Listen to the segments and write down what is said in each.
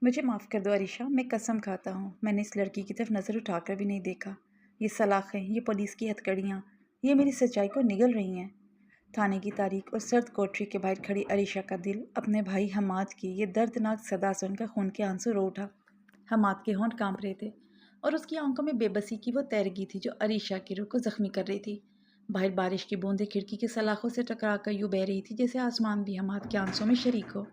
مجھے معاف کر دو عریشہ، میں قسم کھاتا ہوں میں نے اس لڑکی کی طرف نظر اٹھا کر بھی نہیں دیکھا۔ یہ سلاخیں، یہ پولیس کی ہتھکڑیاں، یہ میری سچائی کو نگل رہی ہیں۔ تھانے کی تاریک اور سرد کوٹری کے باہر کھڑی عریشہ کا دل اپنے بھائی حماد کی یہ دردناک صدا سن کر خون کے آنسو رو اٹھا۔ حماد کے ہونٹ کانپ رہے تھے اور اس کی آنکھوں میں بے بسی کی وہ تیرگی تھی جو عریشہ کی روح کو زخمی کر رہی تھی۔ باہر بارش کی بوندیں کھڑکی کے سلاخوں سے ٹکرا کر یوں بہہ رہی تھی جیسے آسمان بھی حماد کے آنسوں میں شریک ہو۔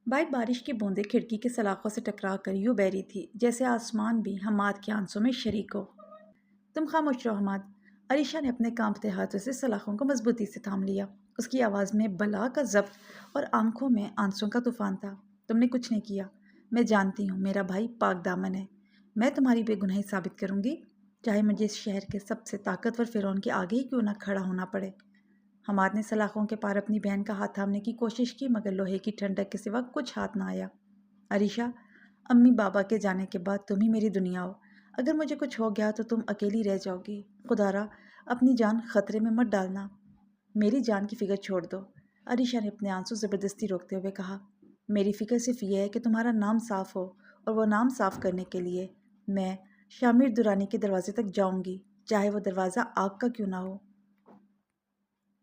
باہر بارش کی بوندیں کھڑکی کے سلاخوں سے ٹکرا کر یوں بہہ رہی تھی جیسے آسمان بھی حماد کے آنسوں میں شریک ہو۔ تم خاموش رہو حماد۔ عریشہ نے اپنے کانپتے ہاتھوں سے سلاخوں کو مضبوطی سے تھام لیا۔ اس کی آواز میں بلا کا ضبط اور آنکھوں میں آنسوں کا طوفان تھا۔ تم نے کچھ نہیں کیا۔ میں جانتی ہوں میرا بھائی پاک دامن ہے۔ میں تمہاری بے گناہی ثابت کروں گی، چاہے مجھے اس شہر کے سب سے طاقتور فرعون کے آگے ہی کیوں نہ کھڑا ہونا پڑے۔ حماد نے سلاخوں کے پار اپنی بہن کا ہاتھ تھامنے کی کوشش کی مگر لوہے کی ٹھنڈک کے سوا کچھ ہاتھ نہ آیا۔ عریشہ، امی بابا کے جانے کے بعد تم ہی میری دنیا ہو۔ اگر مجھے کچھ ہو گیا تو تم اکیلی رہ جاؤ گی۔ خدا را اپنی جان خطرے میں مت ڈالنا۔ میری جان کی فکر چھوڑ دو۔ عریشہ نے اپنے آنسو زبردستی روکتے ہوئے کہا، میری فکر صرف یہ ہے کہ تمہارا نام صاف ہو، اور وہ نام صاف کرنے کے لیے میں شامر درانی کے دروازے تک جاؤں گی، چاہے وہ دروازہ آگ کا کیوں نہ ہو۔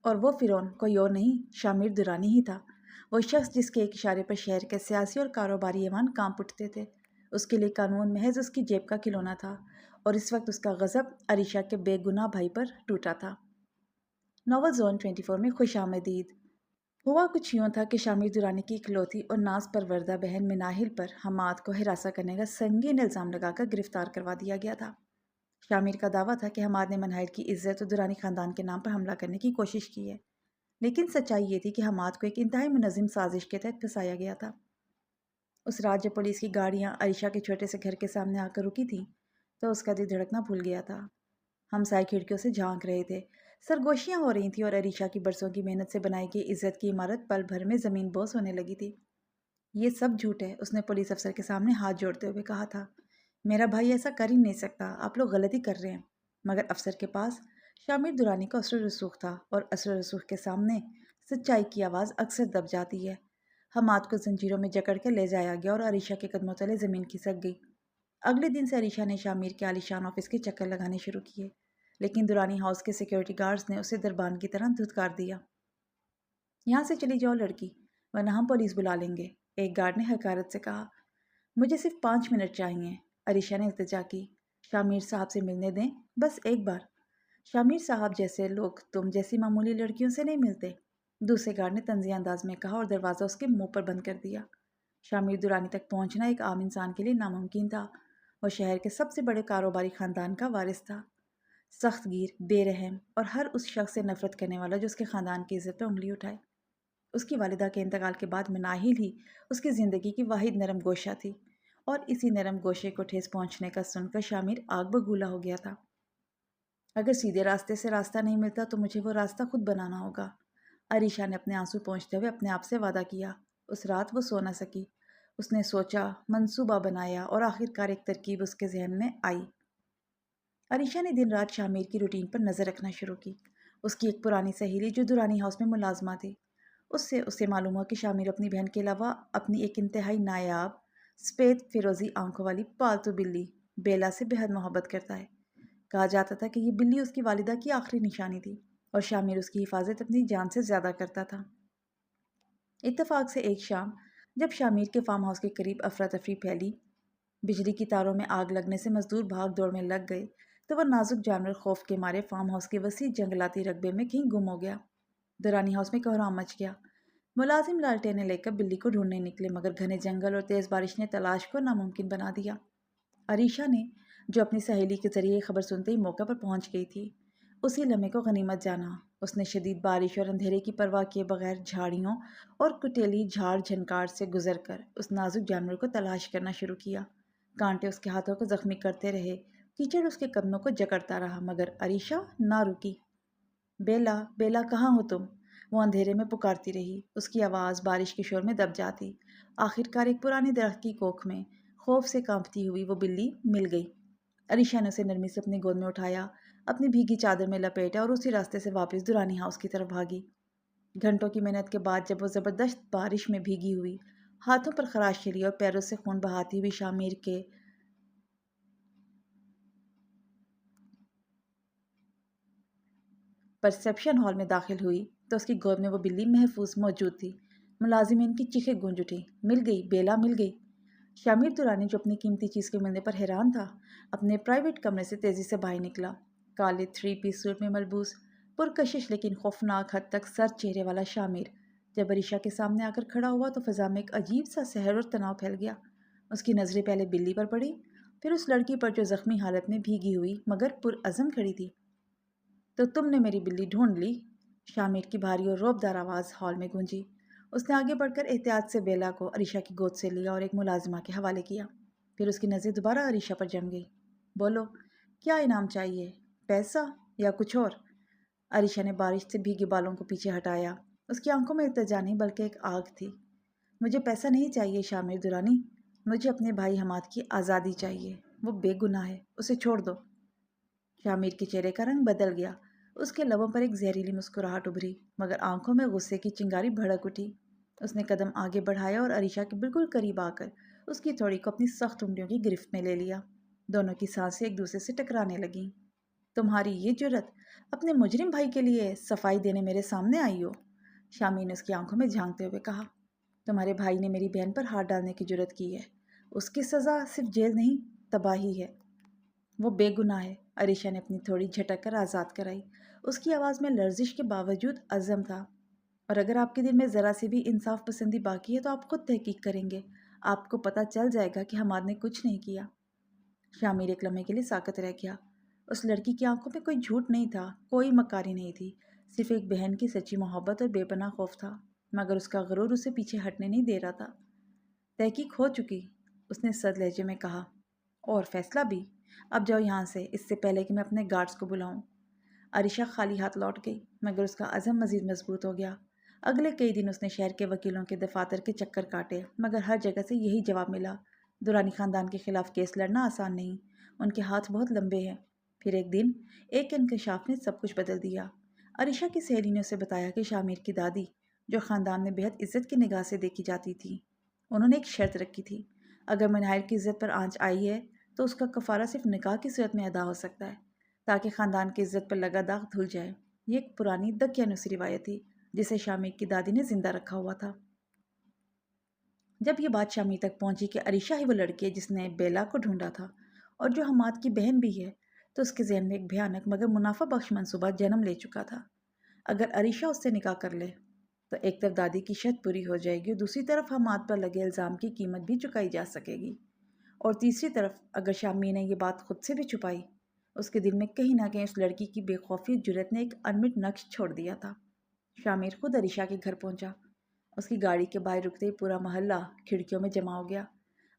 اور وہ فرعون کوئی اور نہیں، شامر درانی ہی تھا، وہ شخص جس کے ایک اشارے پر شہر کے سیاسی اور کاروباری ایوان کانپ اٹھتے تھے۔ اس کے لیے قانون محض اس کی جیب کا کھلونا تھا، اور اس وقت اس کا غضب عریشہ کے بے گناہ بھائی پر ٹوٹا تھا۔ ناول زون 24 میں خوش آمدید۔ ہوا کچھ یوں تھا کہ شامر درانی کی اکلوتی اور ناز پروردہ بہن مناہل پر حماد کو ہراساں کرنے کا سنگین الزام لگا کر گرفتار کروا دیا گیا تھا۔ شامر کا دعویٰ تھا کہ حماد نے مناہل کی عزت اور درانی خاندان کے نام پر حملہ کرنے کی کوشش کی ہے، لیکن سچائی یہ تھی کہ حماد کو ایک انتہائی منظم سازش کے تحت پھنسایا گیا تھا۔ اس رات جب پولیس کی گاڑیاں عریشہ کے چھوٹے سے گھر کے سامنے آ کر رکی تھیں تو اس کا دل دھڑکنا بھول گیا تھا۔ ہمسائے کھڑکیوں سے جھانک رہے تھے، سرگوشیاں ہو رہی تھیں اور عریشہ کی برسوں کی محنت سے بنائی گئی عزت کی عمارت پل بھر میں زمین بوس ہونے لگی تھی۔ یہ سب جھوٹ ہے، اس نے پولیس افسر کے سامنے ہاتھ جوڑتے ہوئے کہا تھا۔ میرا بھائی ایسا کر ہی نہیں سکتا، آپ لوگ غلطی کر رہے ہیں۔ مگر افسر کے پاس شامر درانی کا اثر و رسوخ تھا، اور اثر و رسوخ کے سامنے سچائی کی آواز اکثر دب جاتی ہے۔ حماد کو زنجیروں میں جکڑ کے لے جایا گیا اور عریشہ کے قدموں تلے زمین کھسک گئی۔ اگلے دن سے عریشہ نے شامر کے عالیشان آفس کے چکر لگانے شروع کیے، لیکن درانی ہاؤس کے سیکیورٹی گارڈز نے اسے دربان کی طرح دھتکار دیا۔ یہاں سے چلی جاؤ لڑکی، ورنہ ہم پولیس بلا لیں گے، ایک گارڈ نے حقارت سے کہا۔ مجھے صرف 5 منٹ چاہیے، عریشہ نے التجا کی۔ شامر صاحب سے ملنے دیں، بس ایک بار۔ شامر صاحب جیسے لوگ تم جیسی معمولی لڑکیوں سے نہیں ملتے، دوسرے گارڈ نے طنزیہ انداز میں کہا اور دروازہ اس کے منہ پر بند کر دیا۔ شامر درانی تک پہنچنا ایک عام انسان کے لیے ناممکن تھا۔ وہ شہر کے سب سے بڑے کاروباری خاندان کا وارث تھا، سخت گیر، بے رحم اور ہر اس شخص سے نفرت کرنے والا جو اس کے خاندان کی عزت پہ انگلی اٹھائے۔ اس کی والدہ کے انتقال کے بعد مناہل ہی اس کی زندگی کی واحد نرم گوشہ تھی، اور اسی نرم گوشے کو ٹھیس پہنچنے کا سن کر شامر آگ بگولا ہو گیا تھا۔ اگر سیدھے راستے سے راستہ نہیں ملتا تو مجھے وہ راستہ خود بنانا ہوگا، عریشہ نے اپنے آنسو پونچھتے ہوئے اپنے آپ سے وعدہ کیا۔ اس رات وہ سو نہ سکی۔ اس نے سوچا، منصوبہ بنایا، اور آخر کار ایک ترکیب اس کے ذہن میں آئی۔ عریشہ نے دن رات شامر کی روٹین پر نظر رکھنا شروع کی۔ اس کی ایک پرانی سہیلی جو درانی ہاؤس میں ملازمہ تھی، اسے معلوم ہوا کہ شامر اپنی بہن کے علاوہ اپنی ایک انتہائی نایاب سفید فیروزی آنکھوں والی پالتو بلی بیلا سے بے حد محبت کرتا ہے۔ کہا جاتا تھا کہ یہ بلی اس کی والدہ کی آخری نشانی تھی، اور شامر اس کی حفاظت اپنی جان سے زیادہ کرتا تھا۔ اتفاق سے ایک شام جب شامر کے فارم ہاؤس کے قریب افراتفری پھیلی، بجلی کی تاروں میں آگ لگنے سے مزدور بھاگ دوڑ میں لگ گئے، تو وہ نازک جانور خوف کے مارے فارم ہاؤس کے وسیع جنگلاتی رقبے میں کہیں گم ہو گیا۔ درانی ہاؤس میں کوہرام مچ گیا۔ ملازم لالٹینیں لے کر بلی کو ڈھونڈنے نکلے، مگر گھنے جنگل اور تیز بارش نے تلاش کو ناممکن بنا دیا۔ عریشہ نے، جو اپنی سہیلی کے ذریعے خبر سنتے ہی موقع پر پہنچ گئی تھی، اسی لمحے کو غنیمت جانا۔ اس نے شدید بارش اور اندھیرے کی پرواہ کیے بغیر جھاڑیوں اور کٹیلی جھاڑ جھنکار سے گزر کر اس نازک جانور کو تلاش کرنا شروع کیا۔ کانٹے اس کے ہاتھوں کو زخمی کرتے رہے، کیچڑ اس کے قدموں کو جکڑتا رہا، مگر عریشہ نہ رکی۔ بیلا، بیلا کہاں ہو تم؟ وہ اندھیرے میں پکارتی رہی، اس کی آواز بارش کے شور میں دب جاتی۔ آخر کار ایک پرانے درخت کی کوکھ میں خوف سے کانپتی ہوئی وہ بلی مل گئی۔ عریشہ نے اسے نرمی سے اپنی گود میں اٹھایا، اپنی بھیگی چادر میں لپیٹا اور اسی راستے سے واپس درانی ہاؤس کی طرف بھاگی۔ گھنٹوں کی محنت کے بعد جب وہ زبردست بارش میں بھیگی ہوئی، ہاتھوں پر خراش چلی اور پیروں سے خون بہاتی ہوئی شامیر کے پرسیپشن ہال میں داخل ہوئی تو اس کی گود میں وہ بلی محفوظ موجود تھی۔ ملازمین کی چیخیں گونج اٹھی، مل گئی بیلا، مل گئی۔ شامیر دورانی جو اپنی قیمتی چیز کے ملنے پر حیران تھا، اپنے پرائیویٹ کمرے سے تیزی سے باہر نکلا۔ کالے 3 پیس سوٹ میں ملبوس، پرکشش لیکن خوفناک حد تک سر چہرے والا شامیر جب عریشہ کے سامنے آ کر کھڑا ہوا تو فضا میں ایک عجیب سا سحر اور تناؤ پھیل گیا۔ اس کی نظریں پہلے بلی پر پڑی، پھر اس لڑکی پر جو زخمی حالت میں بھیگی ہوئی مگر پرعزم کھڑی تھی۔ تو تم نے میری بلی ڈھونڈ لی؟ شامیر کی بھاری اور روبدار آواز ہال میں گونجی۔ اس نے آگے بڑھ کر احتیاط سے بیلا کو عریشہ کی گود سے لیا اور ایک ملازمہ کے حوالے کیا۔ پھر اس کی نظریں دوبارہ عریشہ پر جم گئی۔ بولو، کیا انعام چاہیے؟ پیسہ یا کچھ اور؟ عریشہ نے بارش سے بھیگے بالوں کو پیچھے ہٹایا۔ اس کی آنکھوں میں التجا نہیں بلکہ ایک آگ تھی۔ مجھے پیسہ نہیں چاہیے شامیر درانی، مجھے اپنے بھائی حماد کی آزادی چاہیے۔ وہ بے گناہ ہے، اسے چھوڑ دو۔ شامیر کے چہرے کا رنگ بدل گیا۔ اس کے لبوں پر ایک زہریلی مسکراہٹ ابھری، مگر آنکھوں میں غصے کی چنگاری بھڑک اٹھی۔ اس نے قدم آگے بڑھایا اور عریشہ کے بالکل قریب آ کر اس کی تھوڑی کو اپنی سخت انگلیوں کی گرفت میں لے لیا۔ دونوں کی سانسیں ایک دوسرے سے ٹکرانے لگیں۔ تمہاری یہ جرت اپنے مجرم بھائی کے لیے صفائی دینے میرے سامنے آئی ہو؟ شامیر نے اس کی آنکھوں میں جھانکتے ہوئے کہا۔ تمہارے بھائی نے میری بہن پر ہاتھ ڈالنے کی جرت کی ہے، اس کی سزا صرف جیل نہیں، تباہی ہے۔ وہ بے گناہ ہے، عریشہ نے اپنی تھوڑی جھٹک کر آزاد کرائی۔ اس کی آواز میں لرزش کے باوجود عزم تھا۔ اور اگر آپ کے دل میں ذرا سی بھی انصاف پسندی باقی ہے تو آپ خود تحقیق کریں گے، آپ کو پتہ چل جائے گا کہ حماد نے کچھ نہیں کیا۔ شامیر ایک لمحے کے لیے ساکت رہ گیا۔ اس لڑکی کی آنکھوں میں کوئی جھوٹ نہیں تھا، کوئی مکاری نہیں تھی، صرف ایک بہن کی سچی محبت اور بے پناہ خوف تھا، مگر اس کا غرور اسے پیچھے ہٹنے نہیں دے رہا تھا۔ تحقیق ہو چکی، اس نے سرد لہجے میں کہا، اور فیصلہ بھی۔ اب جاؤ یہاں سے، اس سے پہلے کہ میں اپنے گارڈز کو بلاؤں۔ عریشہ خالی ہاتھ لوٹ گئی، مگر اس کا عزم مزید مضبوط ہو گیا۔ اگلے کئی دن اس نے شہر کے وکیلوں کے دفاتر کے چکر کاٹے، مگر ہر جگہ سے یہی جواب ملا، درانی خاندان کے خلاف کیس لڑنا آسان نہیں، ان کے ہاتھ بہت لمبے ہیں۔ پھر ایک دن ایک انکشاف نے سب کچھ بدل دیا۔ عریشہ کی سہیلی نے اسے بتایا کہ شامیر کی دادی، جو خاندان میں بہت عزت کی نگاہ سے دیکھی جاتی تھی، انہوں نے ایک شرط رکھی تھی، اگر مناہل کی عزت پر آنچ آئی ہے تو اس کا کفارہ صرف نکاح کی صورت میں ادا ہو سکتا ہے، تاکہ خاندان کی عزت پر لگا داغ دھل جائے۔ یہ ایک پرانی دقیانوسی روایت تھی جسے شامیر کی دادی نے زندہ رکھا ہوا تھا۔ جب یہ بات شامیر تک پہنچی کہ عریشہ ہی وہ لڑکی ہے جس نے بیلا کو ڈھونڈا تھا اور جو حماد کی بہن بھی ہے، تو اس کے ذہن میں ایک بھیانک مگر منافع بخش منصوبہ جنم لے چکا تھا۔ اگر عریشہ اس سے نکاح کر لے تو ایک طرف دادی کی شرط پوری ہو جائے گی اور دوسری طرف حماد پر لگے الزام کی قیمت بھی چکائی جا سکے گی، اور تیسری طرف اگر شامیر نے یہ بات خود سے بھی چھپائی، اس کے دل میں کہیں نہ کہیں اس لڑکی کی بے خوفی اور جرت نے ایک انمٹ نقش چھوڑ دیا تھا۔ شامیر خود عریشہ کے گھر پہنچا۔ اس کی گاڑی کے باہر رکتے ہی پورا محلہ کھڑکیوں میں جمع ہو گیا۔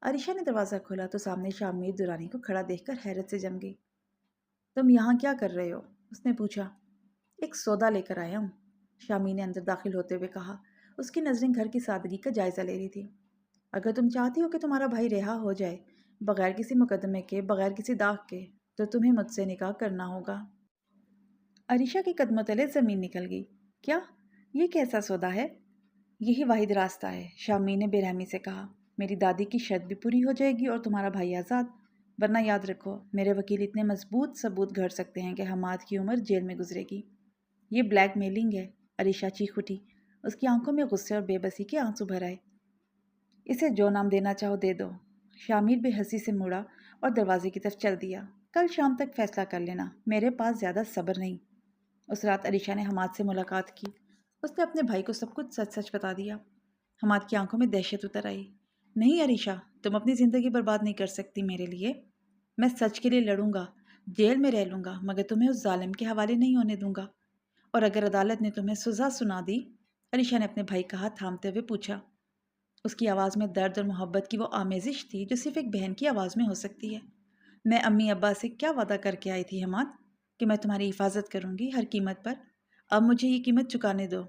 عریشہ نے دروازہ کھولا تو سامنے شامیر درانی کو کھڑا دیکھ کر حیرت سے جم گئی۔ تم یہاں کیا کر رہے ہو؟ اس نے پوچھا۔ ایک سودا لے کر آیا ہوں، شامیر نے اندر داخل ہوتے ہوئے کہا۔ اس کی نظریں گھر کی سادگی کا جائزہ لے رہی تھی۔ اگر تم چاہتی ہو کہ تمہارا بھائی رہا ہو جائے بغیر کسی مقدمے کے، بغیر کسی داغ کے، تو تمہیں مجھ سے نکاح کرنا ہوگا۔ عریشہ کے قدموں تلے زمین نکل گئی۔ کیا؟ یہ کیسا سودا ہے؟ یہی واحد راستہ ہے، شامیر نے بے رحمی سے کہا۔ میری دادی کی شرط بھی پوری ہو جائے گی اور تمہارا بھائی آزاد، ورنہ یاد رکھو میرے وکیل اتنے مضبوط ثبوت گھڑ سکتے ہیں کہ حماد کی عمر جیل میں گزرے گی۔ یہ بلیک میلنگ ہے، عریشہ چیخ اٹھی۔ اس کی آنکھوں میں غصے اور بے بسی کے آنسو بھر آئے۔ اسے جو نام دینا چاہو دے دو۔ شامیر بے حسی سے مڑا اور دروازے کی طرف چل دیا۔ کل شام تک فیصلہ کر لینا، میرے پاس زیادہ صبر نہیں۔ اس رات عریشہ نے حماد سے ملاقات کی۔ اس نے اپنے بھائی کو سب کچھ سچ سچ بتا دیا۔ حماد کی آنکھوں میں دہشت اتر آئی۔ نہیں عریشہ، تم اپنی زندگی برباد نہیں کر سکتی میرے لیے۔ میں سچ کے لیے لڑوں گا، جیل میں رہ لوں گا، مگر تمہیں اس ظالم کے حوالے نہیں ہونے دوں گا۔ اور اگر عدالت نے تمہیں سزا سنا دی، عریشہ نے اپنے بھائی کا ہاتھ تھامتے ہوئے پوچھا۔ اس کی آواز میں درد اور محبت کی وہ آمیزش تھی جو صرف ایک بہن کی آواز میں ہو سکتی ہے۔ میں امی ابا سے کیا وعدہ کر کے آئی تھی حماد، کہ میں تمہاری حفاظت کروں گی ہر قیمت پر۔ اب مجھے یہ قیمت چکانے دو۔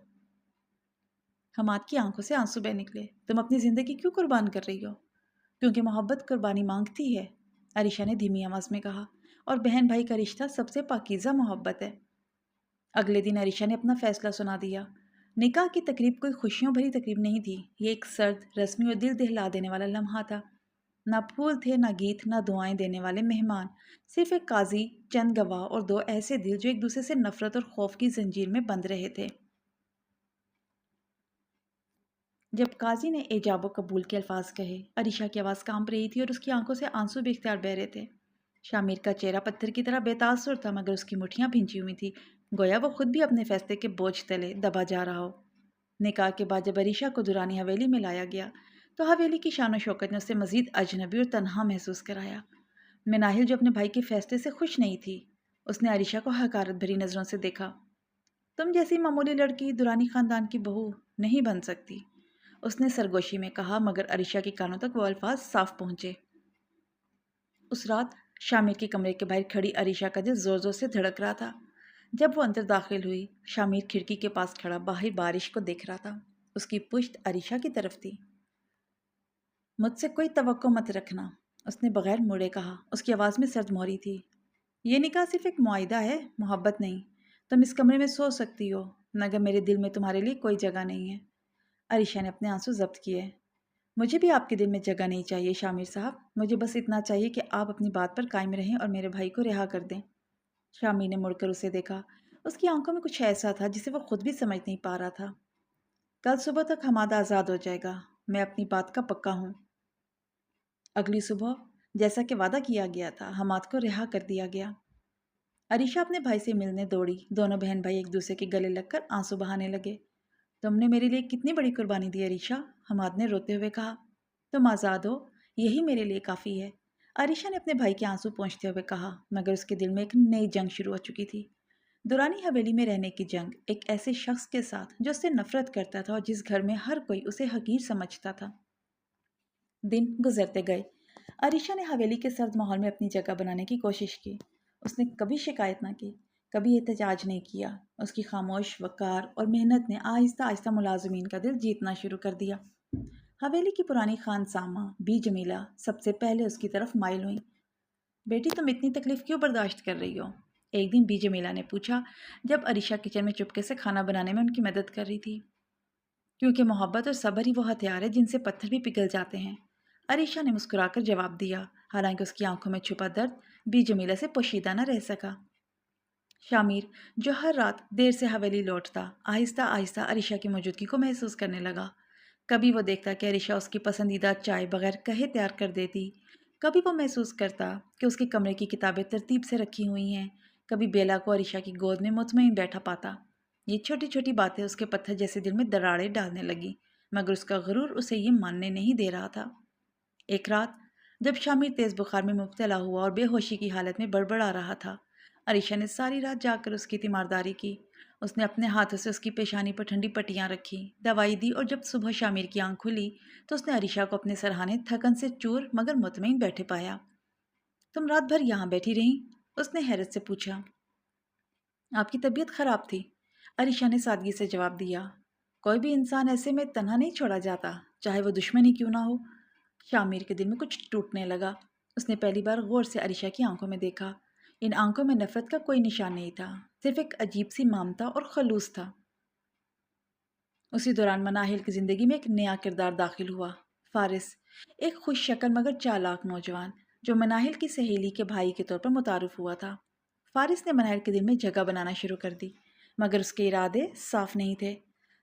حماد کی آنکھوں سے آنسو بہہ نکلے۔ تم اپنی زندگی کیوں قربان کر رہی ہو؟ کیونکہ محبت قربانی مانگتی ہے، عریشہ نے دھیمی آواز میں کہا، اور بہن بھائی کا رشتہ سب سے پاکیزہ محبت ہے۔ اگلے دن عریشہ نے اپنا فیصلہ سنا دیا۔ نکاح کی تقریب کوئی خوشیوں بھری تقریب نہیں تھی، یہ ایک سرد، رسمی اور دل دہلا دینے والا لمحہ تھا۔ نہ پھول تھے، نہ گیت، نہ دعائیں دینے والے مہمان، صرف ایک قاضی، چند گواہ اور دو ایسے دل جو ایک دوسرے سے نفرت اور خوف کی زنجیر میں بندھ رہے تھے۔ جب قاضی نے ایجاب و قبول کے الفاظ کہے، عریشہ کی آواز کانپ رہی تھی اور اس کی آنکھوں سے آنسو بے اختیار بہہ رہے تھے۔ شامیر کا چہرہ پتھر کی طرح بے تاثر تھا، مگر اس کی مٹھیاں بھینچی ہوئی تھی، گویا وہ خود بھی اپنے فیصلے کے بوجھ تلے دبا جا رہا ہو۔ نکاح کے بعد جب عریشہ کو دورانی حویلی میں لایا گیا تو حویلی کی شان و شوکت نے اسے مزید اجنبی اور تنہا محسوس کرایا۔ مناہل جو اپنے بھائی کے فیصلے سے خوش نہیں تھی، اس نے عریشہ کو حقارت بھری نظروں سے دیکھا۔ تم جیسی معمولی لڑکی دورانی خاندان کی بہو نہیں بن سکتی، اس نے سرگوشی میں کہا، مگر عریشہ کے کانوں تک وہ الفاظ صاف پہنچے۔ اس رات شامیر کے کمرے کے باہر کھڑی عریشہ کا دل زور زور سے دھڑک رہا تھا۔ جب وہ اندر داخل ہوئی، شامیر کھڑکی کے پاس کھڑا باہر بارش کو دیکھ رہا تھا۔ اس کی پشت عریشہ کی طرف تھی۔ مجھ سے کوئی توقع مت رکھنا، اس نے بغیر مڑے کہا۔ اس کی آواز میں سرد مہری تھی۔ یہ نکاح صرف ایک معاہدہ ہے، محبت نہیں۔ تم اس کمرے میں سو سکتی ہو، مگر میرے دل میں تمہارے لیے کوئی جگہ نہیں ہے۔ عریشہ نے اپنے آنسو ضبط کیے۔ مجھے بھی آپ کے دل میں جگہ نہیں چاہیے شامیر صاحب، مجھے بس اتنا چاہیے کہ آپ اپنی بات پر قائم رہیں اور میرے بھائی کو رہا کر دیں۔ شامیر نے مڑ کر اسے دیکھا۔ اس کی آنکھوں میں کچھ ایسا تھا جسے وہ خود بھی سمجھ نہیں پا رہا تھا۔ کل صبح تک حماد آزاد ہو جائے گا، میں اپنی بات کا پکا ہوں۔ اگلی صبح جیسا کہ وعدہ کیا گیا تھا، حماد کو رہا کر دیا گیا۔ عریشہ اپنے بھائی سے ملنے دوڑی۔ دونوں بہن بھائی ایک دوسرے کے گلے لگ کر آنسو بہانے لگے۔ تم نے میرے لیے کتنی بڑی قربانی دی عریشہ، حماد نے روتے ہوئے کہا۔ تم آزاد ہو، یہی میرے لیے کافی ہے، عریشہ نے اپنے بھائی کے آنسو پونچھتے ہوئے کہا، مگر اس کے دل میں ایک نئی جنگ شروع ہو چکی تھی۔ دورانی حویلی میں رہنے کی جنگ، ایک ایسے شخص کے ساتھ جو اس سے نفرت کرتا تھا اور جس گھر میں ہر کوئی اسے حقیر سمجھتا تھا۔ دن گزرتے گئے۔ عریشہ نے حویلی کے سرد ماحول میں اپنی جگہ بنانے کی کوشش کی۔ اس نے کبھی شکایت نہ کی، کبھی احتجاج نہیں کیا۔ اس کی خاموش وقار اور محنت نے آہستہ آہستہ ملازمین کا دل جیتنا شروع کر دیا۔ حویلی کی پرانی خان سامہ بی جمیلہ سب سے پہلے اس کی طرف مائل ہوئی۔ بیٹی تم اتنی تکلیف کیوں برداشت کر رہی ہو؟ ایک دن بی جمیلہ نے پوچھا جب عریشہ کچن میں چپکے سے کھانا بنانے میں ان کی مدد کر رہی تھی۔ کیونکہ محبت اور صبر ہی وہ ہتھیار ہے جن سے پتھر بھی پگھل جاتے ہیں، عریشہ نے مسکرا کر جواب دیا، حالانکہ اس کی آنکھوں میں چھپا درد بی جمیلہ سے پوشیدہ نہ رہ سکا۔ شامیر جو ہر رات دیر سے حویلی لوٹتا، آہستہ آہستہ عریشہ کی موجودگی کو محسوس کرنے لگا۔ کبھی وہ دیکھتا کہ عریشہ اس کی پسندیدہ چائے بغیر کہے تیار کر دیتی، کبھی وہ محسوس کرتا کہ اس کے کمرے کی کتابیں ترتیب سے رکھی ہوئی ہیں، کبھی بیلا کو عریشہ کی گود میں مطمئن بیٹھا پاتا۔ یہ چھوٹی چھوٹی باتیں اس کے پتھر جیسے دل میں دراڑیں ڈالنے لگی، مگر اس کا غرور اسے یہ ماننے نہیں دے رہا تھا۔ ایک رات جب شامیر تیز بخار میں مبتلا ہوا اور بے ہوشی کی حالت میں بڑبڑا رہا تھا، عریشہ نے ساری رات جاگ کر اس کی تیمارداری کی۔ اس نے اپنے ہاتھوں سے اس کی پیشانی پر ٹھنڈی پٹیاں رکھی، دوائی دی، اور جب صبح شامیر کی آنکھ کھلی تو اس نے عریشہ کو اپنے سرہانے تھکن سے چور مگر مطمئن بیٹھے پایا۔ تم رات بھر یہاں بیٹھی رہیں؟ اس نے حیرت سے پوچھا۔ آپ کی طبیعت خراب تھی، عریشہ نے سادگی سے جواب دیا۔ کوئی بھی انسان ایسے میں تنہا نہیں چھوڑا جاتا، چاہے وہ دشمن ہی کیوں نہ ہو۔ شامیر کے دل میں کچھ ٹوٹنے لگا۔ اس نے پہلی بار غور سے عریشہ کی آنکھوں میں دیکھا۔ ان آنکھوں میں نفرت کا کوئی نشان نہیں تھا، صرف ایک عجیب سی ممتا اور خلوص تھا۔ اسی دوران مناہل کی زندگی میں ایک نیا کردار داخل ہوا، فارس، ایک خوش شکل مگر چالاک نوجوان جو مناہل کی سہیلی کے بھائی کے طور پر متعارف ہوا تھا۔ فارس نے مناہل کے دل میں جگہ بنانا شروع کر دی، مگر اس کے ارادے صاف نہیں تھے۔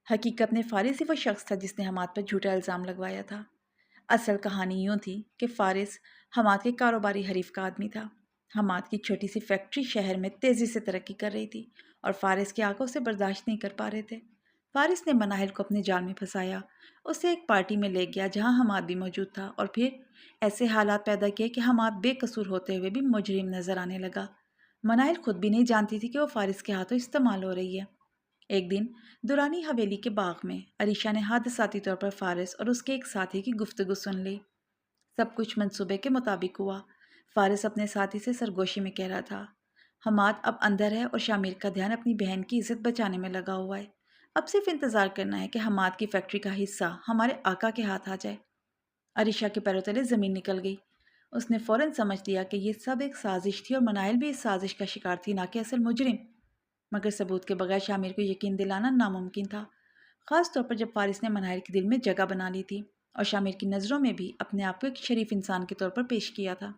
حقیقت میں فارس ہی وہ شخص تھا جس نے حماد پر جھوٹا الزام لگوایا تھا۔ اصل کہانی یوں تھی کہ فارس حماد کے کاروباری حریف کا آدمی تھا۔ حماد کی چھوٹی سی فیکٹری شہر میں تیزی سے ترقی کر رہی تھی اور فارس کے آنکھوں سے برداشت نہیں کر پا رہے تھے۔ فارس نے مناہل کو اپنے جال میں پھنسایا، اسے ایک پارٹی میں لے گیا جہاں حماد بھی موجود تھا، اور پھر ایسے حالات پیدا کیے کہ حماد بے قصور ہوتے ہوئے بھی مجرم نظر آنے لگا۔ مناہل خود بھی نہیں جانتی تھی کہ وہ فارس کے ہاتھوں استعمال ہو رہی ہے۔ ایک دن دورانی حویلی کے باغ میں عریشہ نے حادثاتی طور پر فارس اور اس کے ایک ساتھی کی گفتگو سن لی۔ سب کچھ منصوبے کے مطابق ہوا۔ فارس اپنے ساتھی سے سرگوشی میں کہہ رہا تھا، حماد اب اندر ہے اور شامیر کا دھیان اپنی بہن کی عزت بچانے میں لگا ہوا ہے۔ اب صرف انتظار کرنا ہے کہ حماد کی فیکٹری کا حصہ ہمارے آقا کے ہاتھ آ جائے۔ عریشہ کے پیروں تلے زمین نکل گئی۔ اس نے فوراً سمجھ لیا کہ یہ سب ایک سازش تھی اور مناہل بھی اس سازش کا شکار تھی، نہ کہ اصل مجرم۔ مگر ثبوت کے بغیر شامیر کو یقین دلانا ناممکن تھا۔ خاص طور پر جب فارس نے مناہر کے دل میں جگہ بنا لی تھی اور شامر کی نظروں میں بھی اپنے آپ کو ایک شریف انسان کے طور پر پیش کیا تھا۔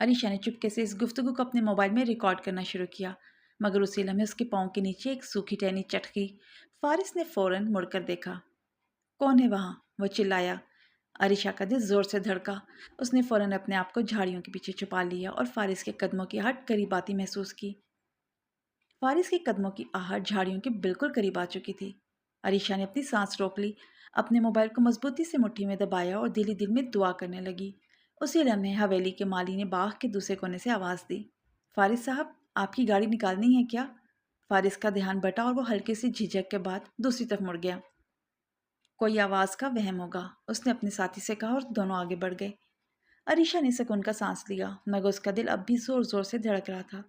عریشہ نے چپکے سے اس گفتگو کو اپنے موبائل میں ریکارڈ کرنا شروع کیا، مگر اسی لمحے اس کے پاؤں کے نیچے ایک سوکھی ٹہنی چٹ گئی۔ فارس نے فوراً مڑ کر دیکھا۔ کون ہے وہاں؟ وہ چلایا۔ عریشہ کا دل زور سے دھڑکا۔ اس نے فوراً اپنے آپ کو جھاڑیوں کے پیچھے چھپا لیا اور فارس کے قدموں کی آہٹ قریب آتی محسوس کی۔ فارس کے قدموں کی آہٹ جھاڑیوں کے بالکل قریب آ چکی تھی۔ عریشہ نے اپنی سانس روک لی، اپنے موبائل کو مضبوطی سے مٹھی میں دبایا اور دل ہی دل میں دعا کرنے لگی۔ اسی لمحے حویلی کے مالی نے باغ کے دوسرے کونے سے آواز دی، فارس صاحب، آپ کی گاڑی نکالنی ہے کیا؟ فارس کا دھیان بٹا اور وہ ہلکے سی جھجک کے بعد دوسری طرف مڑ گیا۔ کوئی آواز کا وہم ہوگا، اس نے اپنے ساتھی سے کہا اور دونوں آگے بڑھ گئے۔ عریشہ نے سکون کا سانس لیا، مگر اس کا دل اب بھی زور زور سے دھڑک رہا تھا۔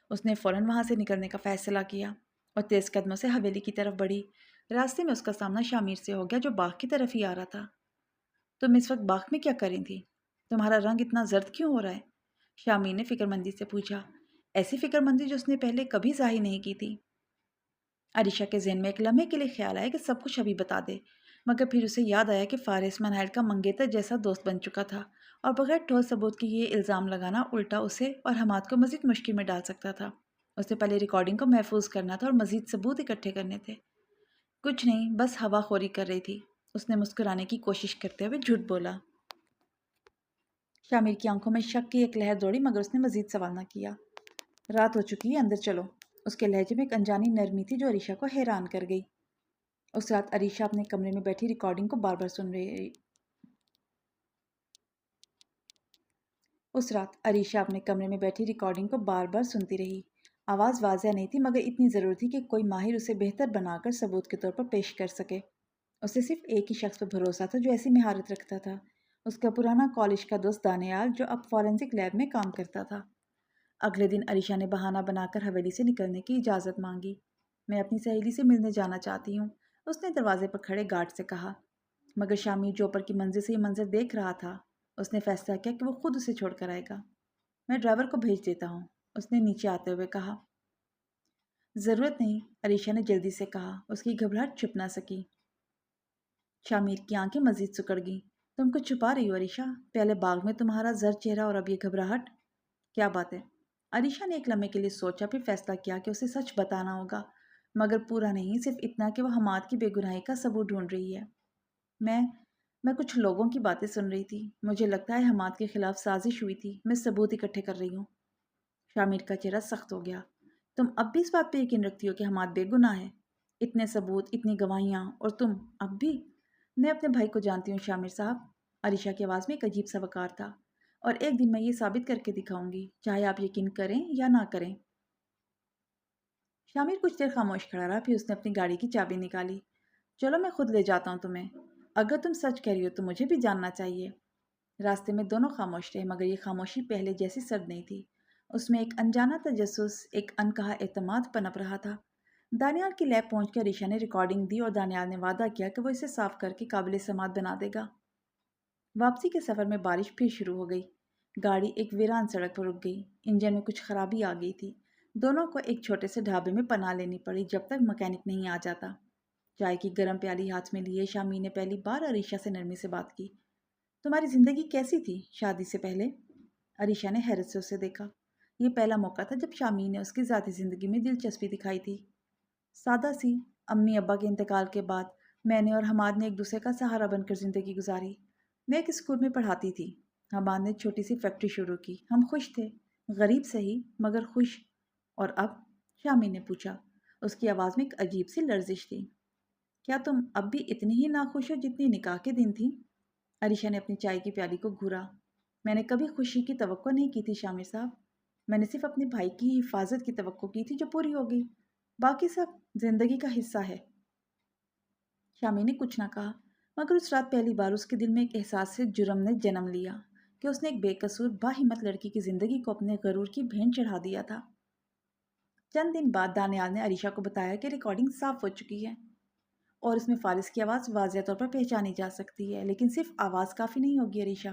اس نے فوراً وہاں سے نکلنے کا فیصلہ کیا اور تیز قدموں سے حویلی کی طرف بڑھی۔ راستے میں اس کا سامنا شامیر سے ہو گیا جو باغ کی طرف ہی آ رہا تھا۔ تم اس وقت باغ میں کیا کر رہی تھی؟ تمہارا رنگ اتنا زرد کیوں ہو رہا ہے؟ شامیر نے فکر مندی سے پوچھا، ایسی فکر مندی جو اس نے پہلے کبھی ظاہر نہیں کی تھی۔ عریشہ کے ذہن میں ایک لمحے کے لیے خیال آیا کہ سب کچھ ابھی بتا دے، مگر پھر اسے یاد آیا کہ فارس منائل کا منگیتر جیسا دوست بن چکا تھا اور بغیر ٹھوس ثبوت کے یہ الزام لگانا الٹا اسے اور حماد کو مزید مشکل میں ڈال سکتا تھا۔ اسے پہلے ریکارڈنگ کو محفوظ کرنا تھا اور مزید ثبوت اکٹھے کرنے تھے۔ کچھ نہیں، بس ہوا خوری کر رہی تھی، اس نے مسکرانے کی کوشش کرتے ہوئے جھوٹ بولا۔ شامر کی آنکھوں میں شک کی ایک لہر دوڑی، مگر اس نے مزید سوال نہ کیا۔ رات ہو چکی ہے، اندر چلو۔ اس کے لہجے میں ایک انجانی نرمی تھی جو عریشہ کو حیران کر گئی۔ اس رات عریشہ اپنے کمرے میں بیٹھی ریکارڈنگ کو بار بار سن رہی سنتی رہی۔ آواز واضح نہیں تھی، مگر اتنی ضرور تھی کہ کوئی ماہر اسے بہتر بنا کر ثبوت کے طور پر پیش کر سکے۔ اسے صرف ایک ہی شخص پر بھروسہ تھا جو ایسی مہارت رکھتا تھا، اس کا پرانا کالج کا دوست دانیال، جو اب فورینسک لیب میں کام کرتا تھا۔ اگلے دن عریشہ نے بہانہ بنا کر حویلی سے نکلنے کی اجازت مانگی۔ میں اپنی سہیلی سے ملنے جانا چاہتی ہوں، اس نے دروازے پر کھڑے گارڈ سے کہا، مگر شامیر جو اوپر کی منزل سے یہ منظر دیکھ رہا تھا، اس نے فیصلہ کیا کہ وہ خود اسے چھوڑ کر آئے گا۔ میں ڈرائیور کو بھیج دیتا ہوں، اس نے نیچے آتے ہوئے کہا۔ ضرورت نہیں، عریشہ نے جلدی سے کہا، اس کی گھبراہٹ چھپ نہ سکی۔ شامیر کی آنکھیں مزید سکڑ گئیں۔ تم کچھ چھپا رہی ہو عریشہ؟ پہلے باغ میں تمہارا زرد چہرہ اور اب یہ گھبراہٹ، کیا بات ہے؟ عریشہ نے ایک لمحے کے لیے سوچا، پھر فیصلہ کیا کہ اسے سچ بتانا ہوگا، مگر پورا نہیں، صرف اتنا کہ وہ حماد کی بے گناہی کا ثبوت ڈھونڈ رہی ہے۔ میں کچھ لوگوں کی باتیں سن رہی تھی، مجھے لگتا ہے حماد کے خلاف سازش ہوئی تھی، میں ثبوت اکٹھے کر رہی ہوں۔ شامر کا چہرہ سخت ہو گیا۔ تم اب بھی اس بات پہ یقین رکھتی ہو کہ حماد بے گناہ ہے؟ اتنے ثبوت، اتنی گواہیاں، اور تم اب بھی؟ میں اپنے بھائی کو جانتی ہوں شامر صاحب، عریشہ کی آواز میں ایک عجیب سا وقار تھا، اور ایک دن میں یہ ثابت کر کے دکھاؤں گی، چاہے آپ یقین کریں یا نہ کریں۔ شامر کچھ دیر خاموش کھڑا رہا، پھر اس نے اپنی گاڑی کی چابی نکالی۔ چلو میں خود لے جاتا ہوں تمہیں، اگر تم سچ کہہ رہی ہو تو مجھے بھی جاننا چاہیے۔ راستے میں دونوں خاموش رہے، مگر یہ خاموشی پہلے جیسی سرد نہیں تھی، اس میں ایک انجانا تجسس، ایک انکہا اعتماد پنپ رہا تھا۔ دانیال کی لیب پہنچ کر عریشہ نے ریکارڈنگ دی اور دانیال نے وعدہ کیا کہ وہ اسے صاف کر کے قابل سماعت بنا دے گا۔ واپسی کے سفر میں بارش پھر شروع ہو گئی۔ گاڑی ایک ویران سڑک پر رک گئی، انجن میں کچھ خرابی آ گئی تھی۔ دونوں کو ایک چھوٹے سے ڈھابے میں پناہ لینی پڑی جب تک مکینک نہیں آ جاتا۔ چائے کی گرم پیالی ہاتھ میں لیے شامی نے پہلی بار عریشہ سے نرمی سے بات کی۔ تمہاری زندگی کیسی تھی شادی سے پہلے؟ عریشہ نے حیرت سے اسے دیکھا۔ یہ پہلا موقع تھا جب شامی نے اس کی ذاتی زندگی میں دلچسپی دکھائی تھی۔ سادہ سی، امی ابا کے انتقال کے بعد میں نے اور حماد نے ایک دوسرے کا سہارا بن کر زندگی گزاری۔ میں ایک اسکول میں پڑھاتی تھی، حماد نے چھوٹی سی فیکٹری شروع کی، ہم خوش تھے، غریب صحیح مگر خوش۔ اور اب؟ شامی نے پوچھا، اس کی آواز میں ایک عجیب سی لرزش تھی۔ کیا تم اب بھی اتنی ہی ناخوش ہو جتنی نکاح کے دن تھی؟ عریشہ نے اپنی چائے کی پیالی کو گھورا۔ میں نے کبھی خوشی کی توقع نہیں کی تھی شامر صاحب، میں نے صرف اپنے بھائی کی حفاظت کی توقع کی تھی جو پوری ہو گئی، باقی سب زندگی کا حصہ ہے۔ شامی نے کچھ نہ کہا، مگر اس رات پہلی بار اس کے دل میں ایک احساس سے جرم نے جنم لیا کہ اس نے ایک بے قصور باہمت لڑکی کی زندگی کو اپنے غرور کی بھین چڑھا دیا تھا۔ چند دن بعد دانیال نے عریشہ کو بتایا کہ ریکارڈنگ صاف ہو چکی ہے اور اس میں فارس کی آواز واضح طور پر پہچانی جا سکتی ہے، لیکن صرف آواز کافی نہیں ہوگی عریشہ۔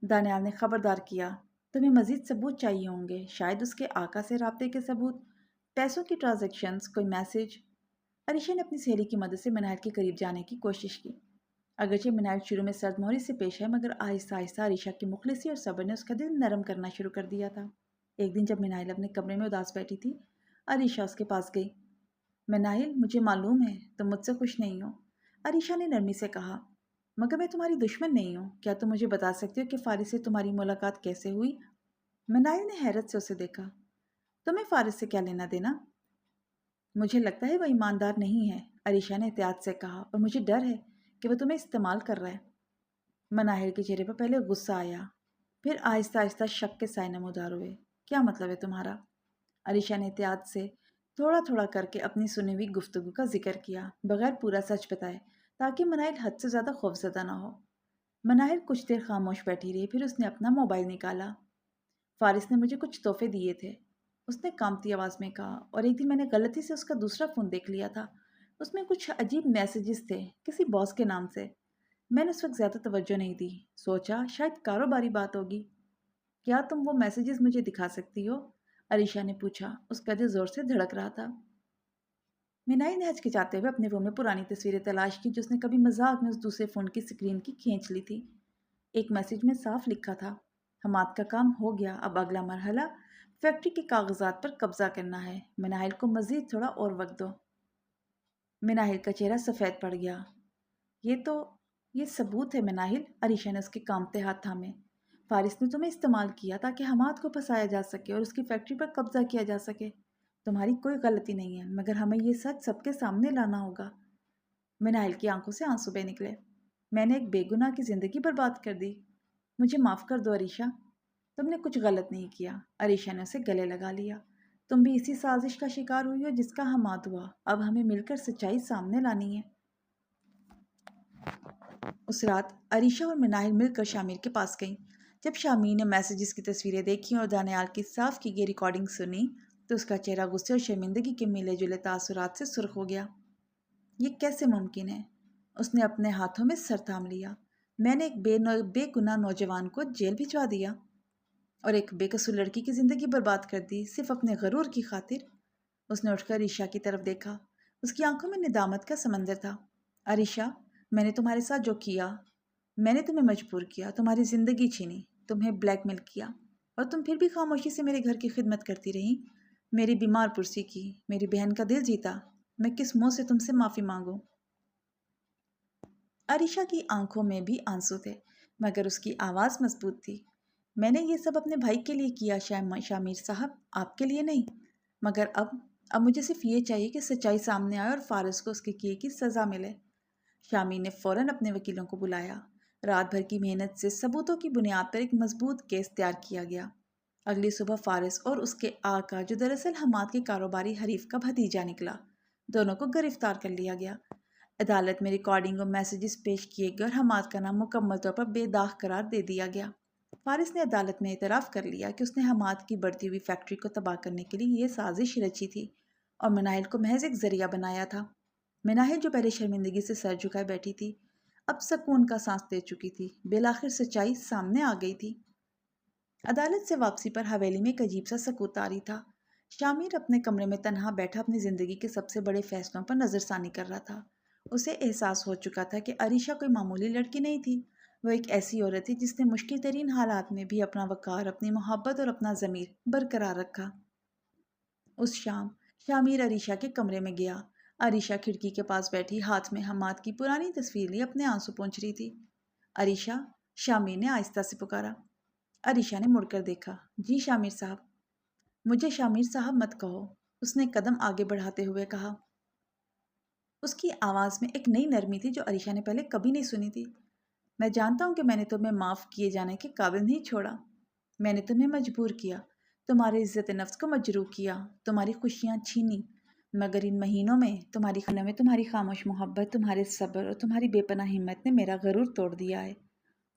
دانیال نے خبردار کیا، تمہیں مزید ثبوت چاہیے ہوں گے، شاید اس کے آقا سے رابطے کے ثبوت، پیسوں کی ٹرانزیکشنز، کوئی میسج۔ عریشہ نے اپنی سہیلی کی مدد سے منال کے قریب جانے کی کوشش کی۔ اگرچہ منال شروع میں سرد موری سے پیش ہے، مگر آہستہ آہستہ عریشہ کی مخلصی اور صبر نے اس کا دل نرم کرنا شروع کر دیا تھا۔ ایک دن جب منال اپنے کمرے میں اداس بیٹھی تھی، عریشہ اس کے پاس گئی۔ منال، مجھے معلوم ہے تم مجھ سے خوش نہیں ہو، عریشہ نے نرمی سے کہا، مگر میں تمہاری دشمن نہیں ہوں۔ کیا تم مجھے بتا سکتے ہو کہ فارس سے تمہاری ملاقات کیسے ہوئی؟ منال نے حیرت سے اسے دیکھا۔ تمہیں فارس سے کیا لینا دینا؟ مجھے لگتا ہے وہ ایماندار نہیں ہے، عریشہ نے احتیاط سے کہا، اور مجھے ڈر ہے کہ وہ تمہیں استعمال کر رہا ہے۔ مناہر کے چہرے پر پہلے غصہ آیا، پھر آہستہ آہستہ شک کے سائے نمودار ہوئے۔ کیا مطلب ہے تمہارا؟ عریشہ نے احتیاط سے تھوڑا تھوڑا کر کے اپنی سنی ہوئی گفتگو کا ذکر کیا، بغیر پورا سچ بتائے، تاکہ مناہر حد سے زیادہ خوفزدہ نہ ہو۔ مناہر کچھ دیر خاموش بیٹھی رہی، پھر اس نے اپنا موبائل نکالا۔ فارس نے مجھے کچھ تحفے دیے تھے، اس نے کانپتی آواز میں کہا، اور ایک دن میں نے غلطی سے اس کا دوسرا فون دیکھ لیا تھا۔ اس میں کچھ عجیب میسیجز تھے، کسی باس کے نام سے۔ میں نے اس وقت زیادہ توجہ نہیں دی، سوچا شاید کاروباری بات ہوگی۔ کیا تم وہ میسیجز مجھے دکھا سکتی ہو؟ عریشہ نے پوچھا، اس کا دل زور سے دھڑک رہا تھا۔ مینائی نے ہچکچاتے ہوئے اپنے فون میں پرانی تصویریں تلاش کی جو اس نے کبھی مذاق میں اس دوسرے فون کی سکرین کی کھینچ لی تھی۔ ایک میسیج میں صاف لکھا تھا، حماد کا کام ہو گیا، اب اگلا مرحلہ فیکٹری کے کاغذات پر قبضہ کرنا ہے، مناہل کو مزید تھوڑا اور وقت دو۔ مناہل کا چہرہ سفید پڑ گیا۔ یہ ثبوت ہے مناہل، عریشہ نے اس کے کانپتے ہاتھ تھامے۔ فارس نے تمہیں استعمال کیا تاکہ حماد کو پھنسایا جا سکے اور اس کی فیکٹری پر قبضہ کیا جا سکے۔ تمہاری کوئی غلطی نہیں ہے، مگر ہمیں یہ سچ سب کے سامنے لانا ہوگا۔ مناہل کی آنکھوں سے آنسو بہہ نکلے۔ میں نے ایک بے گناہ کی زندگی برباد کر دی، مجھے معاف کر دو عریشہ۔ تم نے کچھ غلط نہیں کیا، عریشہ نے اسے گلے لگا لیا۔ تم بھی اسی سازش کا شکار ہوئی ہو جس کا حماد ہوا، اب ہمیں مل کر سچائی سامنے لانی ہے۔ اس رات عریشہ اور مناہل مل کر شامیر کے پاس گئیں۔ جب شامیر نے میسیجز کی تصویریں دیکھیں اور دانیال کی صاف کی گئی ریکارڈنگ سنی تو اس کا چہرہ غصے اور شرمندگی کے ملے جلے تاثرات سے سرخ ہو گیا۔ یہ کیسے ممکن ہے؟ اس نے اپنے ہاتھوں میں سر تھام لیا۔ میں نے ایک بے گناہ نوجوان کو جیل بھجوا دیا اور ایک بے قصور لڑکی کی زندگی برباد کر دی، صرف اپنے غرور کی خاطر۔ اس نے اٹھ کر عریشہ کی طرف دیکھا، اس کی آنکھوں میں ندامت کا سمندر تھا۔ عریشہ، میں نے تمہارے ساتھ جو کیا، میں نے تمہیں مجبور کیا، تمہاری زندگی چھینی، تمہیں بلیک میل کیا، اور تم پھر بھی خاموشی سے میرے گھر کی خدمت کرتی رہی، میری بیمار پرسی کی، میری بہن کا دل جیتا۔ میں کس منہ سے تم سے معافی مانگوں؟ عریشہ کی آنکھوں میں بھی آنسو تھے، مگر اس کی آواز مضبوط تھی۔ میں نے یہ سب اپنے بھائی کے لیے کیا شامیر صاحب، آپ کے لیے نہیں۔ مگر اب مجھے صرف یہ چاہیے کہ سچائی سامنے آئے اور فارس کو اس کے کیے کی سزا ملے۔ شامیر نے فوراً اپنے وکیلوں کو بلایا۔ رات بھر کی محنت سے ثبوتوں کی بنیاد پر ایک مضبوط کیس تیار کیا گیا۔ اگلی صبح فارس اور اس کے آقا، جو دراصل حماد کے کاروباری حریف کا بھتیجا نکلا، دونوں کو گرفتار کر لیا گیا۔ عدالت میں ریکارڈنگ اور میسیجز پیش کیے گئے اور حماد کا نام مکمل طور پر بے داغ قرار دے دیا گیا۔ فارس نے عدالت میں اعتراف کر لیا کہ اس نے حماد کی بڑھتی ہوئی فیکٹری کو تباہ کرنے کے لیے یہ سازش رچی تھی اور مناہل کو محض ایک ذریعہ بنایا تھا۔ مناہل، جو پہلے شرمندگی سے سر جھکائے بیٹھی تھی، اب سکون کا سانس دے چکی تھی۔ بالآخر سچائی سامنے آ گئی تھی۔ عدالت سے واپسی پر حویلی میں ایک عجیب سا سکوت طاری تھا۔ شامیر اپنے کمرے میں تنہا بیٹھا اپنی زندگی کے سب سے بڑے فیصلوں پر نظر ثانی کر رہا تھا۔ اسے احساس ہو چکا تھا کہ عریشہ کوئی معمولی لڑکی نہیں تھی، وہ ایک ایسی عورت تھی جس نے مشکل ترین حالات میں بھی اپنا وقار، اپنی محبت اور اپنا ضمیر برقرار رکھا۔ اس شام شامیر عریشہ کے کمرے میں گیا۔ عریشہ کھڑکی کے پاس بیٹھی ہاتھ میں حماد کی پرانی تصویر لی اپنے آنسو پونچھ رہی تھی۔ عریشہ، شامیر نے آہستہ سے پکارا۔ عریشہ نے مڑ کر دیکھا۔ جی شامیر صاحب۔ مجھے شامیر صاحب مت کہو، اس نے قدم آگے بڑھاتے ہوئے کہا۔ اس کی آواز میں ایک نئی نرمی تھی جو عریشہ نے پہلے کبھی نہیں سنی تھی۔ میں جانتا ہوں کہ میں نے تمہیں معاف کیے جانے کے قابل نہیں چھوڑا، میں نے تمہیں مجبور کیا، تمہاری عزت نفس کو مجروح کیا، تمہاری خوشیاں چھینی، مگر ان مہینوں میں تمہاری خاموش محبت، تمہارے صبر اور تمہاری بے پناہ ہمت نے میرا غرور توڑ دیا ہے۔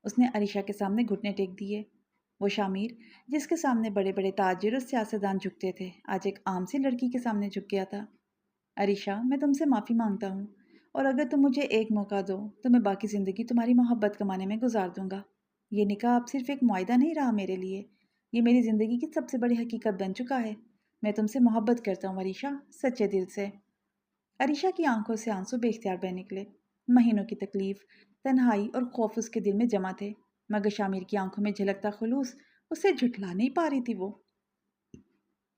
اس نے عریشہ کے سامنے گھٹنے ٹیک دیے۔ وہ شامیر جس کے سامنے بڑے بڑے تاجر اور سیاستدان جھکتے تھے، آج ایک عام سی لڑکی کے سامنے جھک گیا تھا۔ عریشہ، میں تم سے معافی مانگتا ہوں، اور اگر تم مجھے ایک موقع دو تو میں باقی زندگی تمہاری محبت کمانے میں گزار دوں گا۔ یہ نکاح اب صرف ایک معاہدہ نہیں رہا میرے لیے، یہ میری زندگی کی سب سے بڑی حقیقت بن چکا ہے۔ میں تم سے محبت کرتا ہوں عریشہ، سچے دل سے۔ عریشہ کی آنکھوں سے آنسو بے اختیار بہہ نکلے۔ مہینوں کی تکلیف، تنہائی اور خوف اس کے دل میں جمع تھے، مگر شامیر کی آنکھوں میں جھلکتا خلوص اسے جھٹلا نہیں پا رہی تھی وہ۔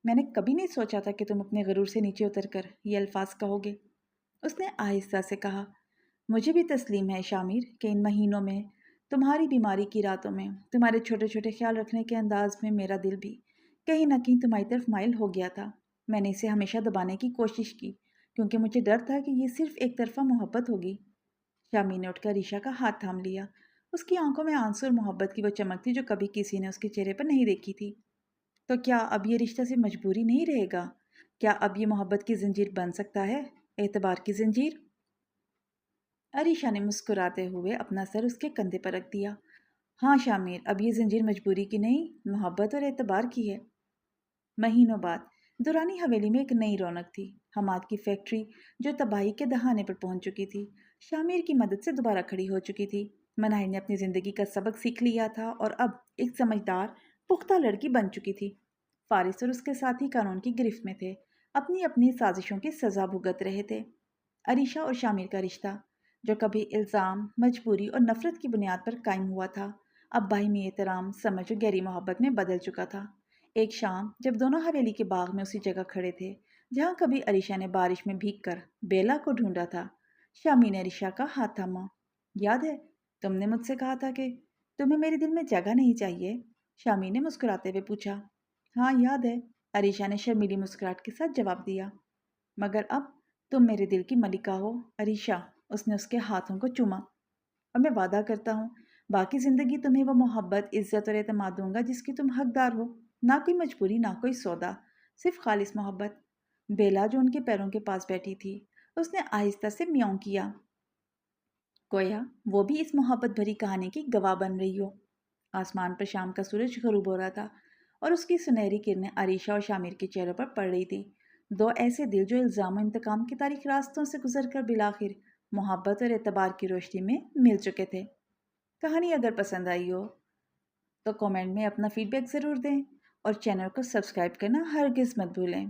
میں نے کبھی نہیں سوچا تھا کہ تم اپنے غرور سے نیچے اتر کر یہ الفاظ کہو گے، اس نے آہستہ سے کہا۔ مجھے بھی تسلیم ہے شامیر کہ ان مہینوں میں، تمہاری بیماری کی راتوں میں، تمہارے چھوٹے چھوٹے خیال رکھنے کے انداز میں میرا دل بھی کہیں نہ کہیں تمہاری طرف مائل ہو گیا تھا۔ میں نے اسے ہمیشہ دبانے کی کوشش کی کیونکہ مجھے ڈر تھا کہ یہ صرف ایک طرفہ محبت ہوگی۔ شامیر نے اٹھ کر عریشہ کا ہاتھ تھام لیا۔ اس کی آنکھوں میں آنسو اور محبت کی وہ چمک تھی جو کبھی کسی نے اس کے چہرے پر نہیں دیکھی تھی۔ تو کیا اب یہ رشتہ سے مجبوری نہیں رہے گا؟ کیا اب یہ محبت کی زنجیر بن سکتا ہے، اعتبار کی زنجیر؟ عریشہ نے مسکراتے ہوئے اپنا سر اس کے کندھے پر رکھ دیا۔ ہاں شامیر، اب یہ زنجیر مجبوری کی نہیں، محبت اور اعتبار کی ہے۔ مہینوں بعد دورانی حویلی میں ایک نئی رونق تھی۔ حماد کی فیکٹری جو تباہی کے دہانے پر پہنچ چکی تھی، شامیر کی مدد سے دوبارہ کھڑی ہو چکی تھی۔ مناہر نے اپنی زندگی کا سبق سیکھ لیا تھا اور اب ایک سمجھدار، پختہ لڑکی بن چکی تھی۔ فارس اور اس کے ساتھی قانون کی گرفت میں تھے، اپنی اپنی سازشوں کی سزا بھگت رہے تھے۔ عریشہ اور شامیر کا رشتہ، جو کبھی الزام، مجبوری اور نفرت کی بنیاد پر قائم ہوا تھا، اب باہمی احترام، سمجھ اور گہری محبت میں بدل چکا تھا۔ ایک شام جب دونوں حویلی کے باغ میں اسی جگہ کھڑے تھے جہاں کبھی عریشہ نے بارش میں بھیگ کر بیلا کو ڈھونڈا تھا، شامیر نے عریشہ کا ہاتھ تھاما۔ یاد ہے تم نے مجھ سے کہا تھا کہ تمہیں میرے دل میں جگہ نہیں چاہیے؟ شامیر نے مسکراتے ہوئے پوچھا۔ ہاں یاد ہے، عریشہ نے شرمیلی مسکراہٹ کے ساتھ جواب دیا۔ مگر اب تم میرے دل کی ملکہ ہو عریشہ، اس نے اس کے ہاتھوں کو چوما۔ اور میں وعدہ کرتا ہوں باقی زندگی تمہیں وہ محبت، عزت اور اعتماد دوں گا جس کی تم حقدار ہو، نہ کوئی مجبوری، نہ کوئی سودا، صرف خالص محبت۔ بیلا جو ان کے پیروں کے پاس بیٹھی تھی، اس نے آہستہ سے میاؤں کیا، گویا وہ بھی اس محبت بھری کہانی کی گواہ بن رہی ہو۔ آسمان پر شام کا سورج غروب ہو رہا تھا اور اس کی سنہری کرنیں عریشہ اور شامیر کے چہروں پر پڑ رہی تھی، دو ایسے دل جو الزام و انتقام کی تاریک راستوں سے گزر کر بالآخر محبت اور اعتبار کی روشنی میں مل چکے تھے۔ کہانی اگر پسند آئی ہو تو کامنٹ میں اپنا فیڈ بیک ضرور دیں اور چینل کو سبسکرائب کرنا ہرگز مت بھولیں۔